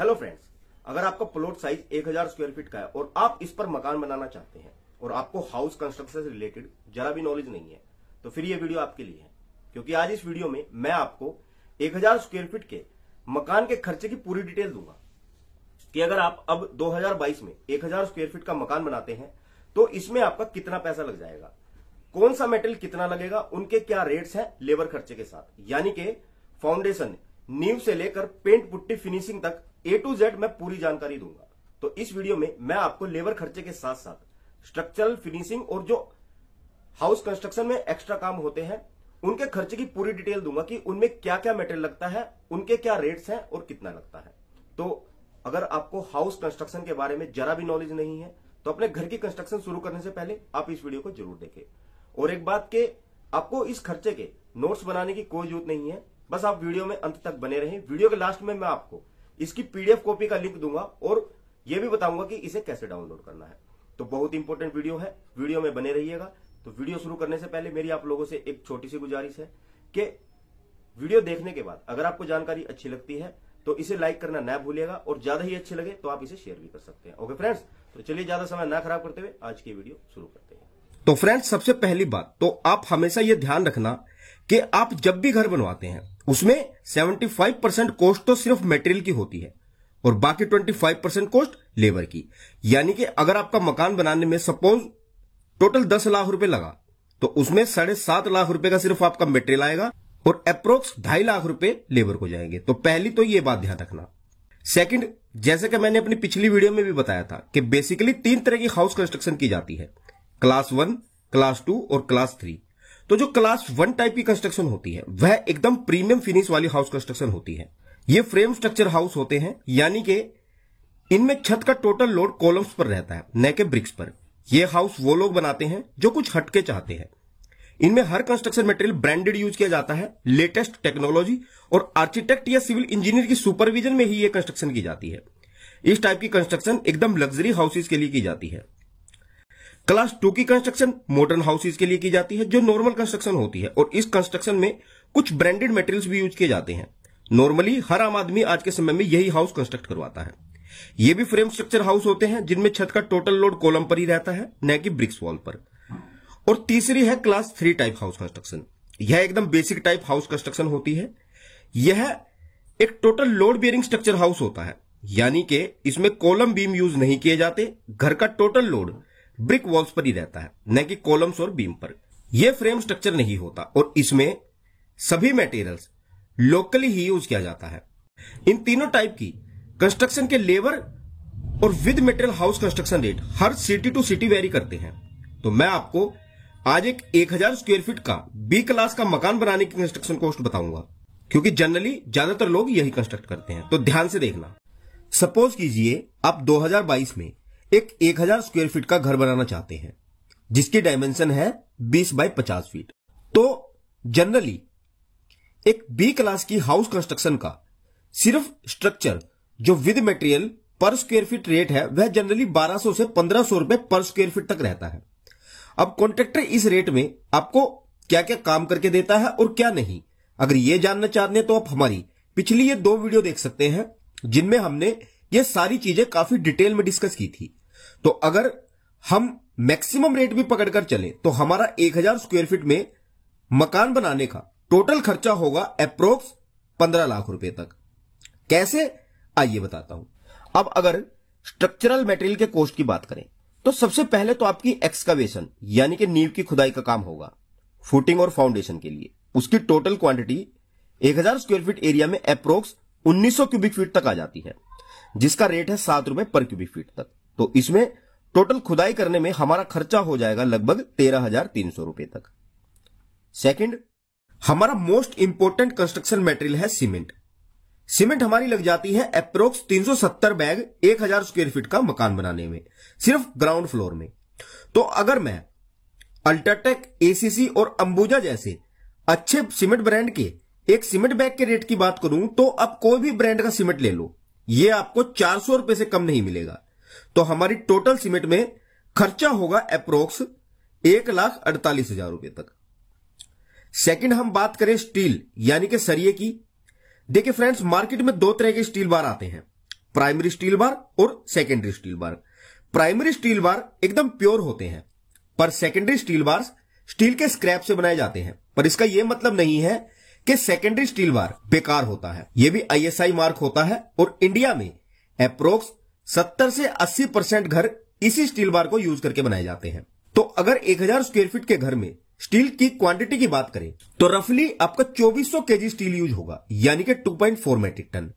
Hello friends, अगर आपका plot size 1000 square feet का है और आप इस पर मकान बनाना चाहते हैं और आपको हाउस कंस्ट्रक्शन से रिलेटेड जरा भी नॉलेज नहीं है तो फिर ये वीडियो आपके लिए है। क्योंकि आज इस वीडियो में मैं आपको 1000 स्क्वायर फीट के मकान के खर्चे की पूरी डिटेल दूंगा कि अगर आप अब 2022 में 1000 स्क्वायर फीट का मकान बनाते हैं तो इसमें आपका कितना पैसा लग जाएगा, कौन सा मेटेरियल कितना लगेगा, उनके क्या रेट्स हैं लेबर खर्चे के साथ, यानी कि फाउंडेशन नींव से लेकर पेंट पुट्टी फिनिशिंग तक A to Z मैं पूरी जानकारी दूंगा। तो इस वीडियो में मैं आपको लेबर खर्चे के साथ साथ स्ट्रक्चरल फिनिशिंग और जो हाउस कंस्ट्रक्शन में एक्स्ट्रा काम होते हैं उनके खर्चे की पूरी डिटेल दूंगा कि उनमें क्या क्या मटेरियल लगता है, उनके क्या रेट्स हैं और कितना लगता है। तो अगर आपको हाउस कंस्ट्रक्शन के बारे में जरा भी नॉलेज नहीं है तो अपने घर की कंस्ट्रक्शन शुरू करने से पहले आप इस वीडियो को जरूर देखें। और एक बात के आपको इस खर्चे के नोट्स बनाने की कोई जरूरत नहीं है, बस आप वीडियो में अंत तक बने रहें। वीडियो के लास्ट में मैं आपको इसकी पीडीएफ कॉपी का लिंक दूंगा और यह भी बताऊंगा कि इसे कैसे डाउनलोड करना है। तो बहुत इंपॉर्टेंट वीडियो है, वीडियो में बने रहिएगा। तो वीडियो शुरू करने से पहले मेरी आप लोगों से एक छोटी सी गुजारिश है कि वीडियो देखने के बाद अगर आपको जानकारी अच्छी लगती है तो इसे लाइक करना ना भूलिएगा और ज्यादा ही अच्छी लगे तो आप इसे शेयर भी कर सकते हैं। ओके फ्रेंड्स, तो चलिए ज्यादा समय ना खराब करते हुए आज की वीडियो शुरू करते हैं। तो फ्रेंड्स, सबसे पहली बात तो आप हमेशा यह ध्यान रखना कि आप जब भी घर बनवाते हैं उसमें 75% कॉस्ट तो सिर्फ मटेरियल की होती है और बाकी 25% कॉस्ट लेबर की। यानी कि अगर आपका मकान बनाने में सपोज टोटल 10 लाख रुपए लगा तो उसमें 7.5 लाख रुपए का सिर्फ आपका मटेरियल आएगा और अप्रोक्स 2.5 लाख रुपए लेबर को जाएंगे। तो पहली तो यह बात ध्यान रखना। सेकंड, जैसे कि मैंने अपनी पिछली वीडियो में भी बताया था कि बेसिकली 3 तरह की हाउस कंस्ट्रक्शन की जाती है, क्लास 1, क्लास 2 और क्लास 3। तो जो क्लास 1 टाइप की कंस्ट्रक्शन होती है वह एकदम प्रीमियम फिनिश वाली हाउस कंस्ट्रक्शन होती है। ये फ्रेम स्ट्रक्चर हाउस होते हैं, यानी कि इनमें छत का टोटल लोड कॉलम्स पर रहता है न कि ब्रिक्स पर। ये हाउस वो लोग बनाते हैं जो कुछ हटके चाहते हैं। इनमें हर कंस्ट्रक्शन मटेरियल ब्रांडेड यूज किया जाता है, लेटेस्ट टेक्नोलॉजी और आर्किटेक्ट या सिविल इंजीनियर की सुपरविजन में ही यह कंस्ट्रक्शन की जाती है। इस टाइप की कंस्ट्रक्शन एकदम लग्जरी हाउसेज के लिए की जाती है। क्लास 2 की कंस्ट्रक्शन मॉडर्न हाउसेज के लिए की जाती है जो नॉर्मल कंस्ट्रक्शन होती है और इस कंस्ट्रक्शन में कुछ ब्रांडेड मटेरियल्स भी यूज किए जाते हैं। नॉर्मली हर आम आदमी आज के समय में यही हाउस कंस्ट्रक्ट करवाता है। ये भी फ्रेम स्ट्रक्चर हाउस होते हैं जिनमें छत का टोटल लोड कॉलम पर ही रहता है न कि ब्रिक्स वॉल पर। और तीसरी है क्लास 3 टाइप हाउस कंस्ट्रक्शन। यह एकदम बेसिक टाइप हाउस कंस्ट्रक्शन होती है। यह एक total load bearing structure house होता है, यानी कि इसमें कॉलम बीम यूज नहीं किए जाते। घर का टोटल लोड ब्रिक वॉल्स पर ही रहता है न कि कॉलम्स और बीम पर। यह फ्रेम स्ट्रक्चर नहीं होता और इसमें सभी मटेरियल्स लोकली ही यूज किया जाता है। इन तीनों टाइप की कंस्ट्रक्शन के लेबर और with material house construction rate हर सिटी टू सिटी वेरी करते हैं। तो मैं आपको आज एक 1000 स्क्वायर फीट का बी क्लास का मकान बनाने की कंस्ट्रक्शन कॉस्ट बताऊंगा, क्योंकि जनरली ज्यादातर लोग यही कंस्ट्रक्ट करते हैं। तो ध्यान से देखना। सपोज कीजिए आप 2022 में एक 1000 स्क्वायर फीट का घर बनाना चाहते हैं जिसकी डायमेंशन है 20 बाय 50 फीट। तो जनरली एक बी क्लास की हाउस कंस्ट्रक्शन का सिर्फ स्ट्रक्चर जो विद मटेरियल पर स्क्वायर फीट रेट है वह जनरली 1200 से 1500 रुपए पर स्क्वायर फीट तक रहता है। अब कॉन्ट्रैक्टर इस रेट में आपको क्या क्या काम करके देता है और क्या नहीं, अगर यह जानना चाहते हैं तो आप हमारी पिछली ये 2 वीडियो देख सकते हैं जिनमें हमने ये सारी चीजें काफी डिटेल में डिस्कस की थी। तो अगर हम मैक्सिमम रेट भी पकड़कर चले तो हमारा 1000 स्क्वायर फीट में मकान बनाने का टोटल खर्चा होगा अप्रोक्स 15 लाख रुपए तक। कैसे, आइए बताता हूं। अब अगर स्ट्रक्चरल मटेरियल के कॉस्ट की बात करें तो सबसे पहले तो आपकी एक्सकवेशन यानी कि नींव की खुदाई का काम होगा फुटिंग और फाउंडेशन के लिए। उसकी total quantity 1000 square feet area में अप्रोक्स 1900 क्यूबिक फीट तक आ जाती है, जिसका रेट है 7 रुपए पर क्यूबिक फीट तक। तो इसमें टोटल खुदाई करने में हमारा खर्चा हो जाएगा लगभग 13,300 रुपए तक। सेकंड, हमारा मोस्ट इंपोर्टेंट कंस्ट्रक्शन मटेरियल है सीमेंट। सीमेंट हमारी लग जाती है अप्रोक्स 370 बैग 1000 स्क्वायर फीट का मकान बनाने में, सिर्फ ग्राउंड फ्लोर में। तो अगर मैं अल्ट्राटेक, एसीसी और अंबुजा जैसे अच्छे सीमेंट ब्रांड के एक सीमेंट बैग के रेट की बात करूं तो आप कोई भी ब्रांड का सीमेंट ले लो, यह आपको 400 रुपए से कम नहीं मिलेगा। तो हमारी टोटल सीमेंट में खर्चा होगा अप्रोक्स 1,48,000 रुपए तक। सेकंड, हम बात करें स्टील यानी कि सरिये की। देखिए फ्रेंड्स, मार्केट में 2 तरह के स्टील बार आते हैं, प्राइमरी स्टील बार और secondary steel bar. Primary steel bar एकदम प्योर होते हैं, पर सेकेंडरी स्टील बार स्टील के स्क्रैप से बनाए जाते हैं। पर इसका यह मतलब नहीं है कि सेकेंडरी स्टील बार बेकार होता है। यह भी ISI मार्क होता है और इंडिया में अप्रोक्स 70 से 80% घर इसी स्टील बार को यूज करके बनाए जाते हैं। तो अगर 1000 स्क्वायर फीट के घर में स्टील की क्वांटिटी की बात करें तो रफली आपका 2400 केजी स्टील यूज होगा, यानी कि 2.4 मेट्रिक टन।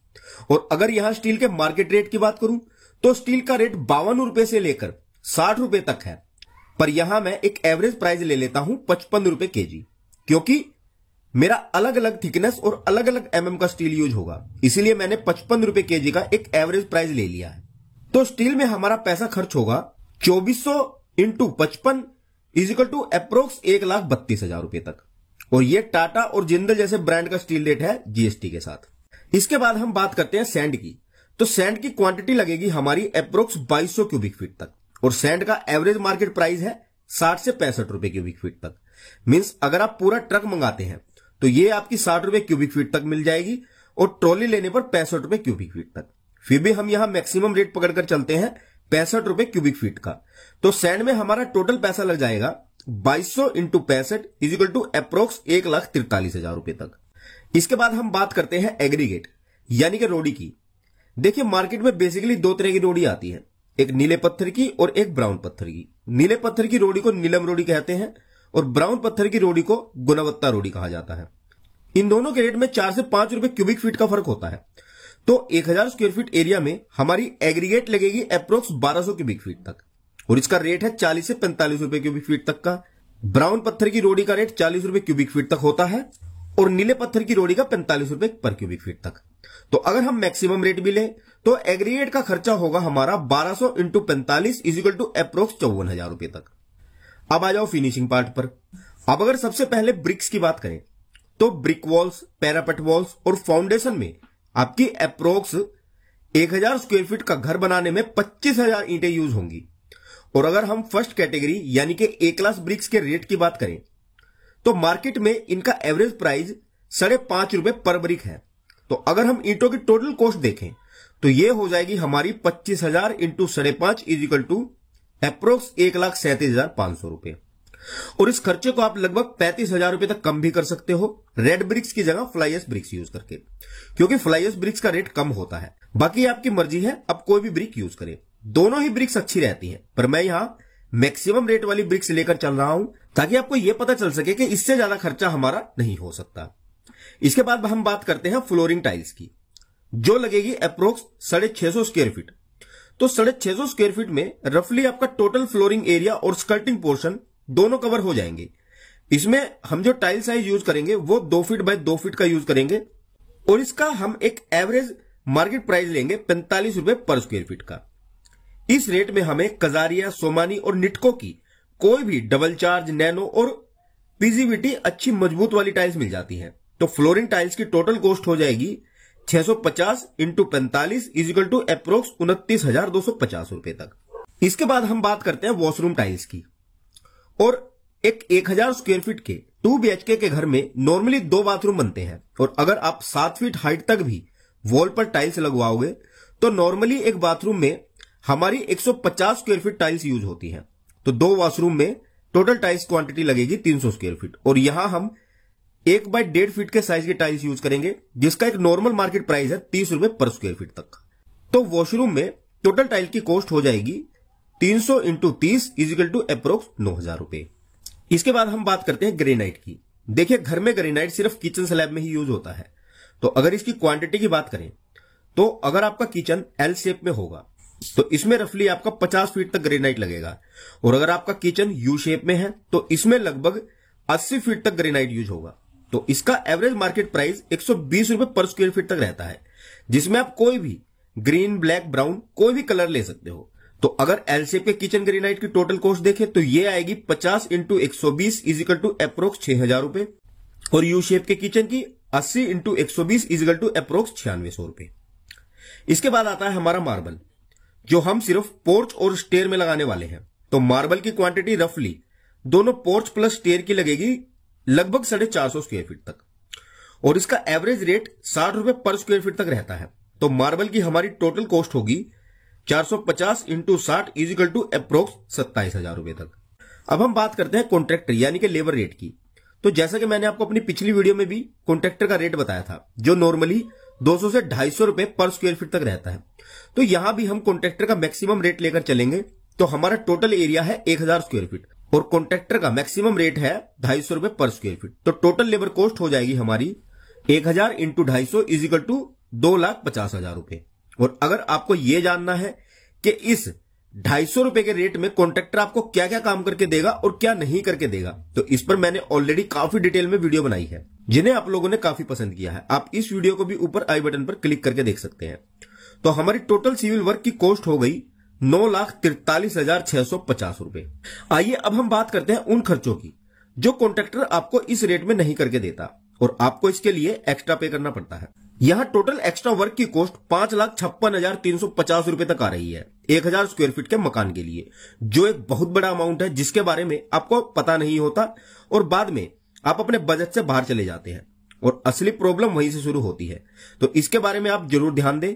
और अगर यहां स्टील के मार्केट रेट की बात करूं तो स्टील का रेट 52 रुपए से लेकर 60 रुपए तक है। पर यहां मैं एक एवरेज प्राइस ले लेता हूं 55 रुपए केजी, क्योंकि मेरा अलग अलग थिकनेस और अलग अलग mm का स्टील यूज होगा, इसीलिए मैंने 55 रुपए केजी का एक एवरेज प्राइस ले लिया है। तो स्टील में हमारा पैसा खर्च होगा 2400 इंटू 55 इजिकल टू अप्रोक्स 1,32,000 रुपए तक। और ये टाटा और जिंदल जैसे ब्रांड का स्टील रेट है GST के साथ। इसके बाद हम बात करते हैं सैंड की। तो सैंड की क्वांटिटी लगेगी हमारी अप्रोक्स 2200 क्यूबिक फीट तक, और सैंड का एवरेज मार्केट प्राइस है 60 से 65 रुपए क्यूबिक फीट तक। मींस अगर आप पूरा ट्रक मंगाते हैं तो ये आपकी 60 रुपए क्यूबिक फीट तक मिल जाएगी, और ट्रॉली लेने पर 65 रुपए क्यूबिक फीट तक। फिर भी हम यहां मैक्सिमम रेट पकड़कर चलते हैं 65 रुपए क्यूबिक फीट का। तो सैंड में हमारा टोटल पैसा लग जाएगा 2200 इंटू 65 इजिकल टू अप्रोक्स 1,43,000 रुपए तक। इसके बाद हम बात करते हैं एग्रीगेट यानी कि रोडी की। देखिए मार्केट में बेसिकली दो तरह की रोडी आती है, एक नीले पत्थर की और एक ब्राउन पत्थर की। नीले पत्थर की रोडी को नीलम रोडी कहते हैं और ब्राउन पत्थर की रोडी को गुणवत्ता रोडी कहा जाता है। इन दोनों के रेट में 4 से 5 रुपए क्यूबिक फीट का फर्क होता है। तो 1000 स्क्वायर फीट एरिया में हमारी एग्रीगेट लगेगी अप्रोक्स 1200 क्यूबिक फीट तक, और इसका रेट है 40 से 45 रुपए क्यूबिक फीट तक का। ब्राउन पत्थर की रोडी का रेट 40 रुपए क्यूबिक फीट तक होता है और नीले पत्थर की रोडी का 45 रुपए पर क्यूबिक फीट तक। तो अगर हम मैक्सिमम रेट भी लें तो एग्रीगेट का खर्चा होगा हमारा 1200 इंटू 45 इजिकल टू अप्रोक्स 54,000 रुपए तक। अब आ जाओ फिनिशिंग पार्ट पर। अब अगर सबसे पहले ब्रिक्स की बात करें तो ब्रिक वॉल्स, पैरापेट वॉल्स और फाउंडेशन में आपकी अप्रोक्स 1000 स्क्वायर फीट का घर बनाने में 25,000 ईंटें यूज होंगी। और अगर हम फर्स्ट कैटेगरी यानी कि A क्लास ब्रिक्स के रेट की बात करें तो मार्केट में इनका एवरेज प्राइस 5.5 रुपए पर ब्रिक है। तो अगर हम ईंटों की टोटल कॉस्ट देखें तो यह हो जाएगी हमारी 25,000 इंटू 5.5 इजिकल टू अप्रोक्स 1,37,500 रुपए। और इस खर्चे को आप लगभग 35,000 रुपए तक कम भी कर सकते हो रेड ब्रिक्स की जगह फ्लाईएश ब्रिक्स यूज करके, क्योंकि फ्लाईएश ब्रिक्स का रेट कम होता है। बाकी आपकी मर्जी है, अब कोई भी ब्रिक यूज करे, दोनों ही ब्रिक्स अच्छी रहती हैं, पर मैं यहां मैक्सिमम रेट वाली ब्रिक्स लेकर चल रहा हूं ताकि आपको यह पता चल सके कि इससे ज्यादा खर्चा हमारा नहीं हो सकता। इसके बाद हम बात करते हैं फ्लोरिंग टाइल्स की, जो लगेगी अप्रोक्स 650 स्क्वायर फीट। तो 650 स्क्वायर फीट में रफली आपका टोटल फ्लोरिंग एरिया और स्कर्टिंग पोर्शन दोनों कवर हो जाएंगे। इसमें हम जो टाइल साइज यूज करेंगे वो 2 फीट बाय 2 फीट का यूज करेंगे, और इसका हम एक एवरेज मार्केट प्राइस लेंगे 45 रुपए पर स्क्वायर फीट का। इस रेट में हमें कजारिया, सोमानी और निटको की कोई भी डबल चार्ज, नैनो और पीजीवीटी अच्छी मजबूत वाली टाइल्स मिल जाती है। तो फ्लोरिंग टाइल्स की टोटल कॉस्ट हो जाएगी 650 इंटू 45 इजिकल टू अप्रोक्स 29,250 रुपए तक। इसके बाद हम बात करते हैं वॉशरूम टाइल्स की। और एक 1000 स्क्वायर फीट के 2 BHK के घर में नॉर्मली 2 बाथरूम बनते हैं, और अगर आप 7 फीट हाइट तक भी वॉल पर टाइल्स लगवाओगे तो नॉर्मली एक बाथरूम में हमारी 150 स्क्वायर फीट टाइल्स यूज होती है। तो 2 वॉशरूम में टोटल टाइल्स क्वांटिटी लगेगी 300 स्क्वायर फीट, और यहां हम 1 बाय 1.5 फीट के साइज की टाइल्स यूज करेंगे, जिसका एक नॉर्मल मार्केट प्राइस है 30 रुपए पर स्क्वायर फीट तक। तो वॉशरूम में टोटल टाइल की कॉस्ट हो जाएगी 300 इंटू 30 इजिकल टू अप्रोक्स 9,000 रुपए। इसके बाद हम बात करते हैं ग्रेनाइट की। देखिए घर में ग्रेनाइट सिर्फ किचन स्लैब में ही यूज होता है। तो अगर इसकी क्वांटिटी की बात करें तो अगर आपका किचन L शेप में होगा तो इसमें रफली आपका 50 फीट तक ग्रेनाइट लगेगा, और अगर आपका किचन U शेप में है तो इसमें लगभग 80 फीट तक ग्रेनाइट यूज होगा। तो इसका एवरेज मार्केट प्राइस 120 रुपए पर स्क्वायर फीट तक रहता है, जिसमें आप कोई भी ग्रीन, ब्लैक, ब्राउन कोई भी कलर ले सकते हो। तो अगर एल शेप के किचन ग्रेनाइट की टोटल कॉस्ट देखें तो ये आएगी 50 इंटू 120 इजिकल टू अप्रोक्स 6,000 रुपए, और यू शेप के किचन की 80 इंटू 120 इजिकल टू अप्रोक्स 9600 रुपए। इसके बाद आता है हमारा मार्बल, जो हम सिर्फ पोर्च और स्टेयर में लगाने वाले हैं। तो मार्बल की क्वांटिटी रफली दोनों पोर्च प्लस स्टेयर की लगेगी लगभग 450 स्क्वायर फीट तक, और इसका एवरेज रेट 60 रुपए पर स्क्वायर फीट तक रहता है। तो मार्बल की हमारी टोटल कॉस्ट होगी 450 इंटू 60 इजिकल टू अप्रोक्स 27,000 रुपए तक। अब हम बात करते हैं कॉन्ट्रैक्टर यानी कि लेबर रेट की। तो जैसा कि मैंने आपको अपनी पिछली वीडियो में भी कॉन्ट्रैक्टर का रेट बताया था, जो नॉर्मली 200 से 250 रुपए पर स्क्वायर फीट तक रहता है। तो यहां भी हम कॉन्ट्रैक्टर का मैक्सिमम रेट लेकर चलेंगे। तो हमारा टोटल एरिया है 1000 स्क्वायर फीट और कॉन्ट्रैक्टर का मैक्सिमम रेट है 250 रुपए पर स्क्वायर फीट। तो टोटल लेबर कॉस्ट हो जाएगी हमारी 1000 इंटू 250 इजिकल टू 2,50,000 रुपए। और अगर आपको यह जानना है कि इस 250 रुपए के रेट में कॉन्ट्रैक्टर आपको क्या क्या काम करके देगा और क्या नहीं करके देगा, तो इस पर मैंने ऑलरेडी काफी डिटेल में वीडियो बनाई है, जिन्हें आप लोगों ने काफी पसंद किया है। आप इस वीडियो को भी ऊपर आई बटन पर क्लिक करके देख सकते हैं। तो हमारी टोटल सिविल वर्क की कॉस्ट हो गई 9,43,650 रुपए। आइए अब हम बात करते हैं उन खर्चों की जो कॉन्ट्रैक्टर आपको इस रेट में नहीं करके देता और आपको इसके लिए एक्स्ट्रा पे करना पड़ता है। यहां टोटल एक्स्ट्रा वर्क की कॉस्ट 5,56,350 रुपए तक आ रही है 1000 स्क्वायर फीट के मकान के लिए, जो एक बहुत बड़ा अमाउंट है जिसके बारे में आपको पता नहीं होता और बाद में आप अपने बजट से बाहर चले जाते हैं और असली प्रॉब्लम वहीं से शुरू होती है। तो इसके बारे में आप जरूर ध्यान दें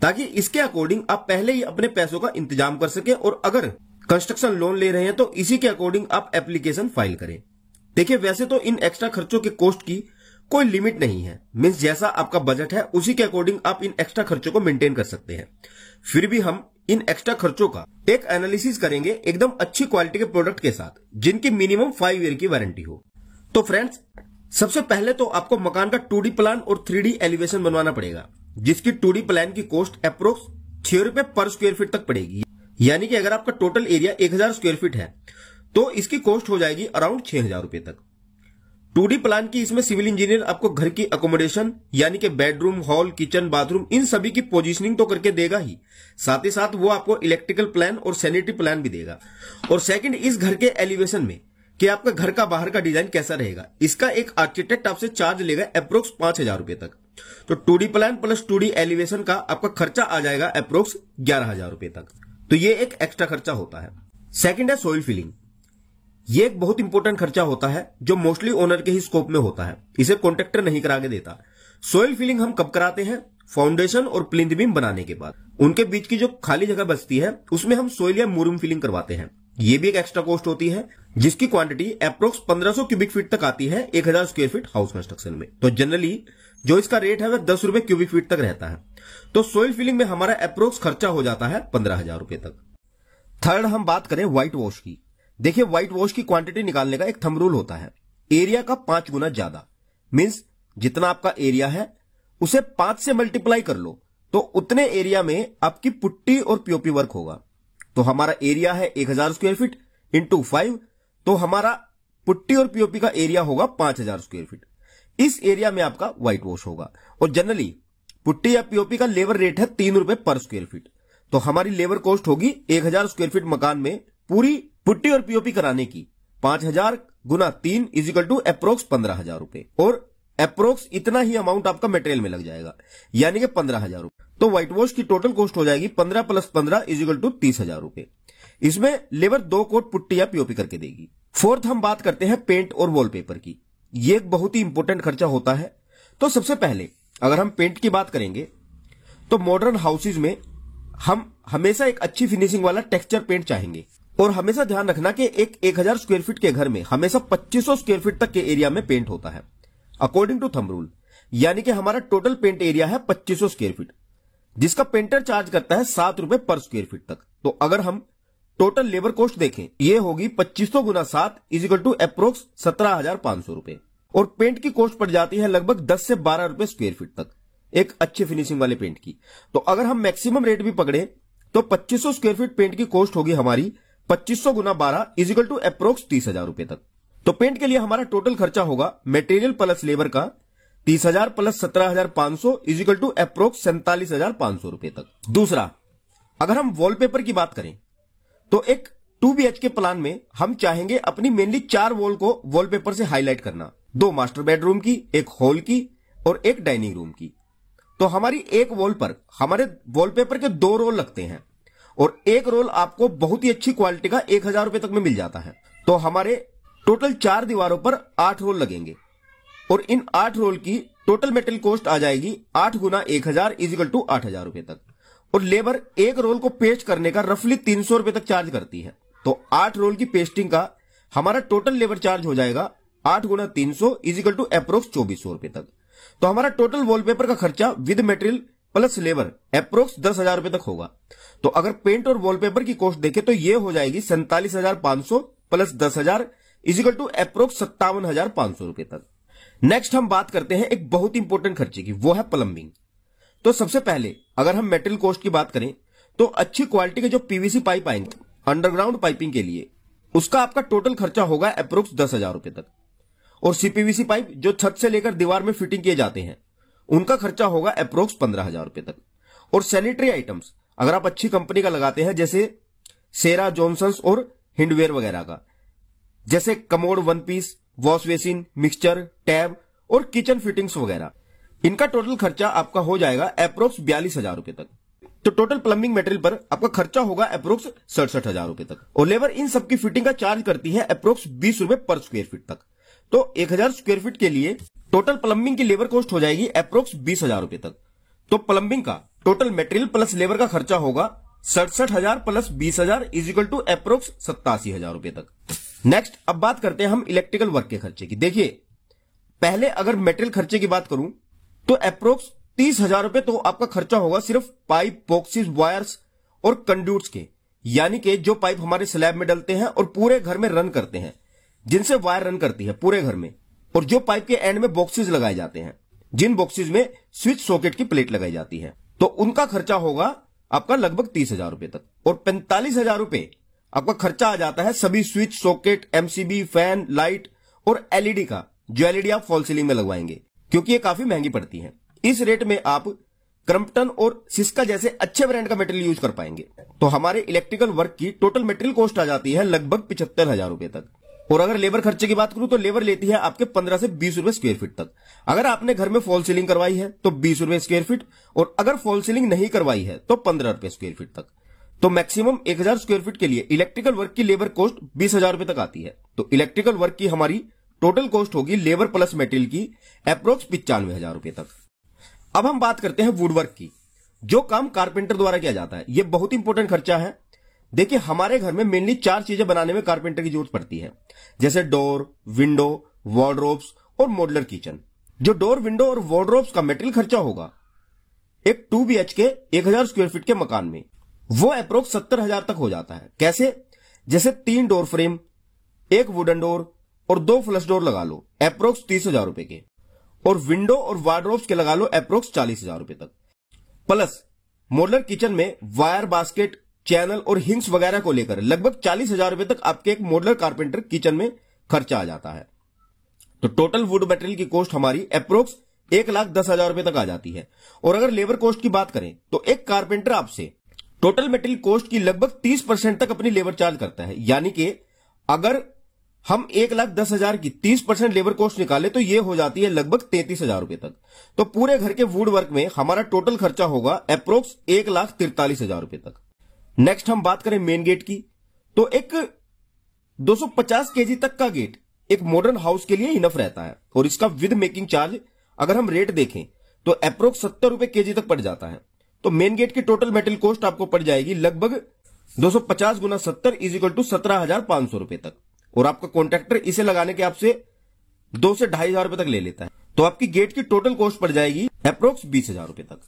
ताकि इसके अकॉर्डिंग आप पहले ही अपने पैसों का इंतजाम कर सके और अगर कंस्ट्रक्शन लोन ले रहे हैं तो इसी के अकॉर्डिंग आप एप्लीकेशन फाइल करें। देखिए, वैसे तो इन एक्स्ट्रा खर्चों के कॉस्ट की कोई लिमिट नहीं है, मींस जैसा आपका बजट है उसी के अकॉर्डिंग आप इन एक्स्ट्रा खर्चों को मेंटेन कर सकते हैं। फिर भी हम इन एक्स्ट्रा खर्चों का एक एनालिसिस करेंगे एकदम अच्छी क्वालिटी के प्रोडक्ट के साथ जिनकी मिनिमम 5 ईयर की वारंटी हो। तो फ्रेंड्स, सबसे पहले तो आपको मकान का 2D प्लान और 3D एलिवेशन बनवाना पड़ेगा, जिसकी 2D प्लान की कॉस्ट अप्रोक्स 6 रुपए पर स्क्वायर फीट तक पड़ेगी। यानी कि अगर आपका टोटल एरिया 1000 स्क्वायर फीट है तो इसकी कॉस्ट हो जाएगी अराउंड 6,000 रुपए तक। 2D प्लान की इसमें सिविल इंजीनियर आपको घर की अकोमोडेशन यानी कि बेडरूम, हॉल, किचन, बाथरूम इन सभी की पोजीशनिंग तो करके देगा ही, साथ ही साथ वो आपको इलेक्ट्रिकल प्लान और सैनिटरी प्लान भी देगा। और सेकंड, इस घर के एलिवेशन में कि आपका घर का बाहर का डिजाइन कैसा रहेगा, इसका एक आर्किटेक्ट आपसे चार्ज लेगा अप्रोक्स 5,000 रुपए तक। तो 2D plan plus 2D elevation का आपका खर्चा आ जाएगा अप्रोक्स 11,000 रुपए तक। तो ये एक एक्स्ट्रा खर्चा होता है। सेकंड है सॉइल फिलिंग। ये एक बहुत इंपॉर्टेंट खर्चा होता है जो मोस्टली ओनर के ही स्कोप में होता है, इसे कॉन्ट्रैक्टर नहीं करा के देता। सॉइल फिलिंग हम कब कराते हैं? फाउंडेशन और प्लिंथ बीम बनाने के बाद उनके बीच की जो खाली जगह बचती है उसमें हम सॉइल या मूरूम फिलिंग करवाते हैं। ये भी एक एक्स्ट्रा कॉस्ट होती है जिसकी क्वांटिटी अप्रोक्स 1500 क्यूबिक फीट तक आती है 1000 स्क्वायर फीट हाउस कंस्ट्रक्शन में। तो जनरली जो इसका रेट है वह 10 रुपए क्यूबिक फीट तक रहता है। तो सॉइल फिलिंग में हमारा अप्रोक्स खर्चा हो जाता है 15,000 रुपए तक। थर्ड, हम बात करें व्हाइट वॉश की। देखिए, व्हाइट वॉश की क्वांटिटी निकालने का एक थंब रूल होता है, एरिया का 5 गुना ज्यादा, मींस जितना आपका एरिया है उसे 5 से मल्टीप्लाई कर लो तो उतने एरिया में आपकी पुट्टी और पीओपी वर्क होगा। तो हमारा एरिया है 1000 स्क्वायर फीट इंटू 5, तो हमारा पुट्टी और पीओपी का एरिया होगा 5000 स्क्वायर फीट। इस एरिया में आपका व्हाइट वॉश होगा और जनरली पुट्टी या पीओपी का लेबर रेट है 3 रुपए पर स्क्वायर फीट। तो हमारी लेबर कॉस्ट होगी 1000 स्क्वायर फीट मकान में पूरी पुट्टी और पीओपी कराने की 5000 गुना 3 इजिकल टू अप्रोक्स 15,000 रुपए और अप्रोक्स इतना ही अमाउंट आपका मटेरियल में लग जाएगा यानी कि 15,000 रुपए। तो व्हाइट वॉश की टोटल कॉस्ट हो जाएगी 15 + 15 इजिकल टू 30,000 रुपए। इसमें लेबर 2 कोट पुट्टी या पीओपी करके देगी। फोर्थ, हम बात करते हैं पेंट और वॉलपेपर की। ये एक बहुत ही इंपॉर्टेंट खर्चा होता है। तो सबसे पहले अगर हम पेंट की बात करेंगे तो मॉडर्न हाउसेज में हम हमेशा एक अच्छी फिनिशिंग वाला टेक्सचर पेंट चाहेंगे और हमेशा ध्यान रखना कि एक 1000 स्क्वायर फीट के घर में हमेशा 2500 स्क्वायर फीट तक के एरिया में पेंट होता है अकॉर्डिंग टू थंब रूल। यानी कि हमारा टोटल पेंट एरिया है 2500 स्क्वायर फीट, जिसका पेंटर चार्ज करता है 7 रुपए पर स्क्वायर फीट तक। तो अगर हम टोटल लेबर कॉस्ट देखें, ये होगी 2500 गुना 7 इजिकल टू अप्रोक्स 17,500 रुपए और पेंट की कॉस्ट पड़ जाती है लगभग 10 से 12 रुपए स्क्वायर फीट तक एक अच्छे फिनिशिंग वाले पेंट की। तो अगर हम मैक्सिमम रेट भी पकड़े तो 2500 स्क्वायर फीट पेंट की कॉस्ट होगी हमारी 2500 गुना 12 इजिकल टू अप्रोक्स 30,000 रुपए तक। तो पेंट के लिए हमारा टोटल खर्चा होगा मटेरियल प्लस लेबर का 30,000 प्लस 17,500 इजिकल टू अप्रोक्स 47,500 रुपए तक। दूसरा, अगर हम वॉलपेपर की बात करें तो एक 2 BHK प्लान में हम चाहेंगे अपनी मेनली 4 वॉल को वॉलपेपर से हाईलाइट करना, 2 मास्टर बेडरूम की, एक हॉल की और एक डाइनिंग रूम की। तो हमारी एक वॉल पर हमारे वॉलपेपर के 2 रोल लगते हैं और एक रोल आपको बहुत ही अच्छी क्वालिटी का 1000 रुपए तक में मिल जाता है। तो हमारे टोटल 4 दीवारों पर 8 रोल लगेंगे और इन 8 रोल की टोटल मेटेरियल कॉस्ट आ जाएगी 8 गुना 1000 इजिकल टू 8000 रुपए तक। और लेबर एक रोल को पेस्ट करने का रफली 300 रुपए तक चार्ज करती है। तो 8 रोल की पेस्टिंग का हमारा टोटल लेबर चार्ज हो जाएगा 8 गुना 300 इजिकल टू अप्रोक्स 2400 रुपए तक। तो हमारा टोटल वॉलपेपर का खर्चा with material plus labour approx 10,000 रुपए तक होगा। तो अगर पेंट और वॉलपेपर की कॉस्ट देखें तो ये हो जाएगी 47,500 प्लस 10,000 इजिकल टू अप्रोक्स 57,500 रुपए तक। नेक्स्ट हम बात करते हैं एक बहुत इंपॉर्टेंट खर्चे की, वो है प्लम्बिंग। तो सबसे पहले अगर हम मेटेरियल कॉस्ट की बात करें तो अच्छी क्वालिटी के जो पीवीसी पाइप आएंगे अंडरग्राउंड पाइपिंग के लिए, उसका आपका टोटल खर्चा होगा अप्रोक्स 10,000 रुपए तक। और सीपीवीसी पाइप जो छत से लेकर दीवार में फिटिंग किए जाते हैं, उनका खर्चा होगा अप्रोक्स 15,000 रुपए तक। और सैनिटरी आइटम्स अगर आप अच्छी कंपनी का लगाते हैं, जैसे सेरा, जॉनसन्स और हिंडवेयर वगैरह का, जैसे commode, one piece, wash basin, mixture, tap और किचन फिटिंग्स वगैरह, इनका टोटल खर्चा आपका हो जाएगा अप्रोक्स 42,000 रुपए तक। तो टोटल प्लम्बिंग मटेरियल पर आपका खर्चा होगा अप्रोक्स 67,000 रुपए तक। और लेबर इन सबकी फिटिंग का चार्ज करती है अप्रोक्स 20 रुपए पर स्क्वायर फीट तक। तो 1000 स्क्वायर फीट के लिए टोटल प्लम्बिंग की लेबर कॉस्ट हो जाएगी अप्रोक्स 20,000 रुपए तक। तो प्लम्बिंग का टोटल मटेरियल प्लस लेबर का खर्चा होगा 67,000 प्लस 20,000 इजिकल टू अप्रोक्स 87,000 रुपए तक। नेक्स्ट अब बात करते हैं हम इलेक्ट्रिकल वर्क के खर्चे की। देखिए पहले अगर मटेरियल खर्चे की बात करूं तो अप्रोक्स 30,000 रुपए तो आपका खर्चा होगा सिर्फ पाइप, बॉक्सेस, वायर्स और कंड्यूट्स के, यानी कि जो पाइप हमारे स्लैब में डलते हैं और पूरे घर में रन करते हैं, जिनसे वायर रन करती है पूरे घर में, और जो पाइप के एंड में बॉक्सेस लगाए जाते हैं, जिन बॉक्सेस में स्विच सॉकेट की प्लेट लगाई जाती है, तो उनका खर्चा होगा आपका लगभग 30,000 रुपए तक। और 45,000 रुपए आपका खर्चा आ जाता है सभी switch, socket, MCB, fan, light और एलईडी का, जो एलईडी आप फॉल सीलिंग में लगवाएंगे, क्योंकि ये काफी महंगी पड़ती है। इस रेट में आप क्रम्पटन और सिस्का जैसे अच्छे ब्रांड का मटेरियल यूज कर पाएंगे। तो हमारे इलेक्ट्रिकल वर्क की टोटल मटेरियल कॉस्ट आ जाती है लगभग 75,000 रुपए तक। और अगर लेबर खर्चे की बात करूं तो लेबर लेती है आपके 15 से 20 रुपए स्क्वायर फीट तक। अगर आपने घर में फॉल सीलिंग करवाई है तो 20 रुपए स्क्वायर फीट, और अगर फॉल सीलिंग नहीं करवाई है तो 15 रुपए स्क्वायर फीट तक। तो मैक्सिमम 1000 स्क्वायर फीट के लिए इलेक्ट्रिकल वर्क की लेबर कॉस्ट 20,000 रुपए तक आती है। तो इलेक्ट्रिकल वर्क की हमारी टोटल कॉस्ट होगी लेबर प्लस मटेरियल की अप्रोक्स 95,000 रुपए तक। अब हम बात करते हैं वुड वर्क की, जो काम कारपेंटर द्वारा किया जाता है। यह बहुत इंपॉर्टेंट खर्चा है। देखिए हमारे घर में मेनली 4 चीजें बनाने में कारपेंटर की जरूरत पड़ती है, जैसे डोर, विंडो, वार्डरोब्स और मॉड्यूलर किचन। जो डोर, विंडो और वार्डरोब्स का मटेरियल खर्चा होगा एक 2 BHK 1000 स्क्वायर फीट के मकान में, वो अप्रोक्स 70,000 तक हो जाता है। कैसे? जैसे 3 डोर फ्रेम, 1 वुडन डोर और 2 फ्लश डोर लगा लो अप्रोक्स 30,000 रुपए के, और विंडो और वार्डरोब्स के लगा लो अप्रोक्स 40,000 रुपए तक। प्लस मॉड्यूलर किचन में वायर, बास्केट, चैनल और हिंग्स वगैरह को लेकर लगभग 40,000 रुपए तक आपके एक मॉड्यूलर कारपेंटर किचन में खर्चा आ जाता है। तो टोटल वुड मटेरियल की कॉस्ट हमारी अप्रोक्स 1,10,000 रुपए तक आ जाती है। और अगर लेबर कॉस्ट की बात करें तो एक कारपेंटर आपसे टोटल मटेरियल कॉस्ट की लगभग 30% तक अपनी लेबर चार्ज करता है। यानी कि अगर हम 1,10,000 की 30% लेबर कॉस्ट निकाले तो यह हो जाती है लगभग 33,000 रुपए तक। तो पूरे घर के वुड वर्क में हमारा टोटल खर्चा होगा अप्रोक्स 1,43,000 रुपए तक। नेक्स्ट हम बात करें मेन गेट की, तो एक 250 केजी तक का गेट एक मॉडर्न हाउस के लिए इनफ रहता है। और इसका विद मेकिंग चार्ज अगर हम रेट देखें तो अप्रोक्स 70 रुपए केजी तक पड़ जाता है। तो मेन गेट की टोटल मेटेरियल कॉस्ट आपको पड़ जाएगी लगभग 250 गुना 70 इजिकल टू 17,500 रुपए तक। और आपका कॉन्ट्रैक्टर इसे लगाने के आपसे 2 से 2,500 रुपए तक ले लेता है। तो आपकी गेट की टोटल कॉस्ट पड़ जाएगी अप्रोक्स 20,000 रुपए तक।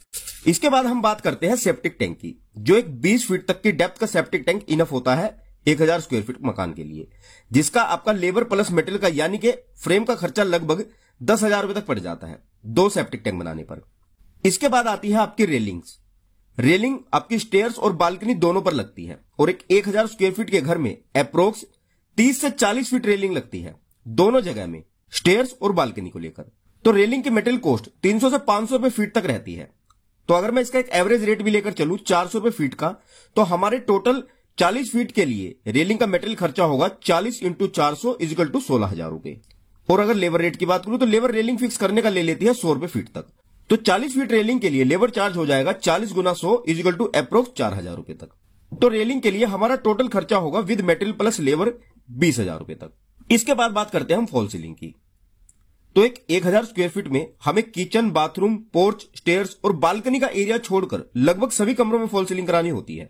इसके बाद हम बात करते हैं सेप्टिक टैंक की, जो एक 20 फीट तक की डेप्थ का सेप्टिक टैंक इनफ होता है 1000 स्क्वायर फीट मकान के लिए, जिसका आपका लेबर प्लस मटेरियल का यानी कि फ्रेम का खर्चा लगभग 10,000 रुपए तक पड़ जाता है 2 सेप्टिक टैंक बनाने पर। इसके बाद आती है आपकी रेलिंग्स। रेलिंग आपकी स्टेयर्स और बालकनी दोनों पर लगती है, और एक 1000 स्क्वायर फीट के घर में अप्रोक्स 30 से 40 फीट रेलिंग लगती है दोनों जगह में, स्टेयर्स और बालकनी को लेकर। तो रेलिंग की मटेरियल कॉस्ट 300 से 500 रुपए फीट तक रहती है। तो अगर मैं इसका एक एवरेज रेट भी लेकर चलूं 400 रुपए फीट का, तो हमारे टोटल 40 फीट के लिए रेलिंग का मटेरियल खर्चा होगा 40 × 400 इजिकल टू 16,000 रुपए। और अगर लेबर रेट की बात करूं तो लेबर रेलिंग फिक्स करने का ले लेती है 100 रुपए फीट तक। तो 40 फीट रेलिंग के लिए लेबर चार्ज हो जाएगा 40 गुना 100 इजिकल टू अप्रोक्स 4,000 रुपए तक। तो रेलिंग के लिए हमारा टोटल खर्चा होगा विद मटेरियल प्लस लेबर 20,000 रुपए तक। इसके बाद बात करते हैं हम फॉल सीलिंग की। तो एक 1000 स्क्वायर फीट में हमें किचन, बाथरूम, पोर्च, स्टेयर्स और बालकनी का एरिया छोड़कर लगभग सभी कमरों में फॉल सीलिंग करानी होती है।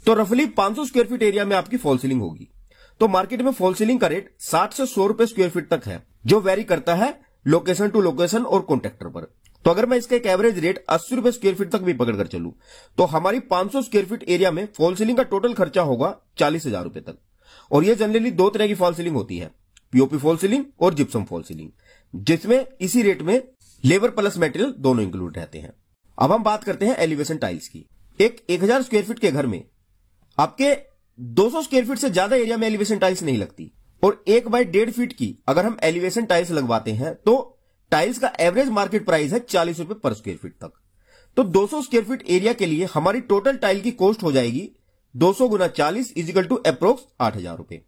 तो रफली 500 स्क्वायर फीट एरिया में आपकी फॉल सीलिंग होगी। तो मार्केट में फॉल सीलिंग का रेट 60 से 100 रुपए स्क्वायर फीट तक है, जो वेरी करता है लोकेशन टू लोकेशन और कॉन्ट्रैक्टर पर। तो अगर मैं इसका एक एवरेज रेट 80 रुपए स्क्वायर फीट तक भी पकड़कर चलूं, तो हमारी 500 स्क्वायर फीट एरिया में फॉल सीलिंग का टोटल खर्चा होगा 40,000 रुपए तक। और ये जनरली दो तरह की फॉल सीलिंग होती है, पीओपी फॉल सीलिंग और जिप्सम फॉल सीलिंग, जिसमें इसी रेट में लेबर प्लस मटेरियल दोनों इंक्लूड रहते हैं। अब हम बात करते हैं एलिवेशन टाइल्स की। एक 1000 स्क्वायर फीट के घर में आपके 200 स्क्वायर फीट से ज्यादा एरिया में एलिवेशन टाइल्स नहीं लगती, और 1 बाय 1.5 फीट की अगर हम एलिवेशन टाइल्स लगवाते हैं तो टाइल्स का एवरेज मार्केट प्राइस है 40 रुपए पर स्क्वायर फीट तक। तो 200 स्क्वायर फीट एरिया के लिए हमारी टोटल टाइल की कॉस्ट हो जाएगी 200 गुना 40 इजिकल टू अप्रोक्स 8,000 रुपए।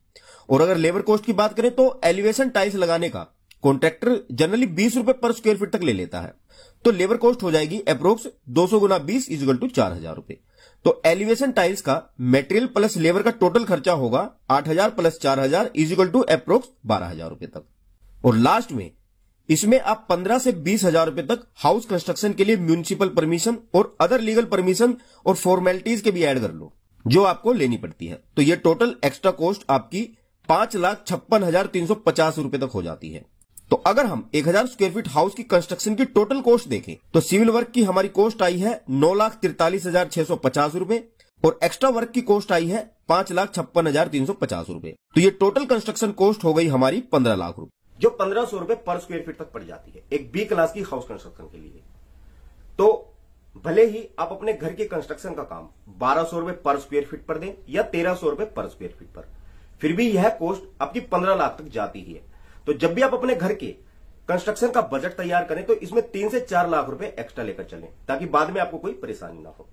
और अगर लेबर कॉस्ट की बात करें तो एलिवेशन टाइल्स लगाने का कॉन्ट्रैक्टर जनरली 20 रुपए पर स्क्वायर फीट तक ले लेता है, तो लेबर कॉस्ट हो जाएगी अप्रोक्स 200 गुना 20 इजिकल टू 4,000 रुपए। तो एलिवेशन टाइल्स का मटेरियल प्लस लेबर का टोटल खर्चा होगा 8,000 प्लस 4,000 इजिकल टू अप्रोक्स 12,000 रुपए तक। और लास्ट में इसमें आप 15 से 20,000 रुपए तक हाउस कंस्ट्रक्शन के लिए म्यूनिसिपल परमिशन और अदर लीगल परमिशन और फॉर्मेलिटीज के भी ऐड कर लो, जो आपको लेनी पड़ती है। तो ये टोटल एक्स्ट्रा कॉस्ट आपकी 5,56,350 रुपए तक हो जाती है। तो अगर हम 1000 स्क्वायर फीट हाउस की कंस्ट्रक्शन की टोटल कॉस्ट देखें तो सिविल वर्क की हमारी कॉस्ट आई है 9,43,650 रुपए और एक्स्ट्रा वर्क की कॉस्ट आई है 5,56,350 रुपए। तो ये टोटल कंस्ट्रक्शन कॉस्ट हो गई हमारी 15 लाख रुपए, जो 1,500 रुपए पर स्क्वायर फीट तक पड़ जाती है एक बी क्लास की हाउस कंस्ट्रक्शन के लिए। तो भले ही आप अपने घर के कंस्ट्रक्शन का काम 1,200 रुपए पर स्क्वायर फीट पर दें या 1,300 रुपए पर स्क्वायर फीट पर, फिर भी यह कॉस्ट आपकी 15 लाख तक जाती ही है। तो जब भी आप अपने घर के कंस्ट्रक्शन का बजट तैयार करें तो इसमें 3 से 4 लाख रुपए एक्स्ट्रा लेकर चलें, ताकि बाद में आपको कोई परेशानी ना हो।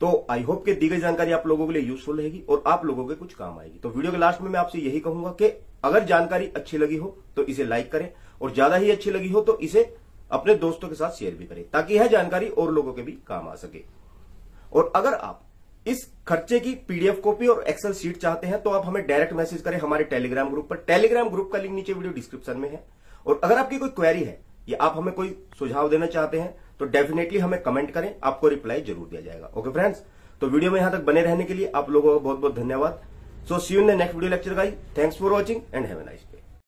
तो आई होप कि दी गई जानकारी आप लोगों के लिए यूजफुल रहेगी और आप लोगों के कुछ काम आएगी। तो वीडियो के लास्ट में मैं आपसे यही कहूंगा कि अगर जानकारी अच्छी लगी हो तो इसे लाइक करें, और ज्यादा ही अच्छी लगी हो तो इसे अपने दोस्तों के साथ शेयर भी करें, ताकि यह जानकारी और लोगों के भी काम आ सके। और अगर आप इस खर्चे की पीडीएफ कॉपी और एक्सेल शीट चाहते हैं तो आप हमें डायरेक्ट मैसेज करें हमारे टेलीग्राम ग्रुप पर। टेलीग्राम ग्रुप का लिंक नीचे वीडियो डिस्क्रिप्शन में है। और अगर आपकी कोई क्वेरी है या आप हमें कोई सुझाव देना चाहते हैं तो डेफिनेटली हमें कमेंट करें, आपको रिप्लाई जरूर दिया जाएगा। ओके फ्रेंड्स, तो वीडियो में यहां तक बने रहने के लिए आप लोगों का बहुत बहुत धन्यवाद। So see you in the next video lecture guys. Thanks for watching and have a nice day.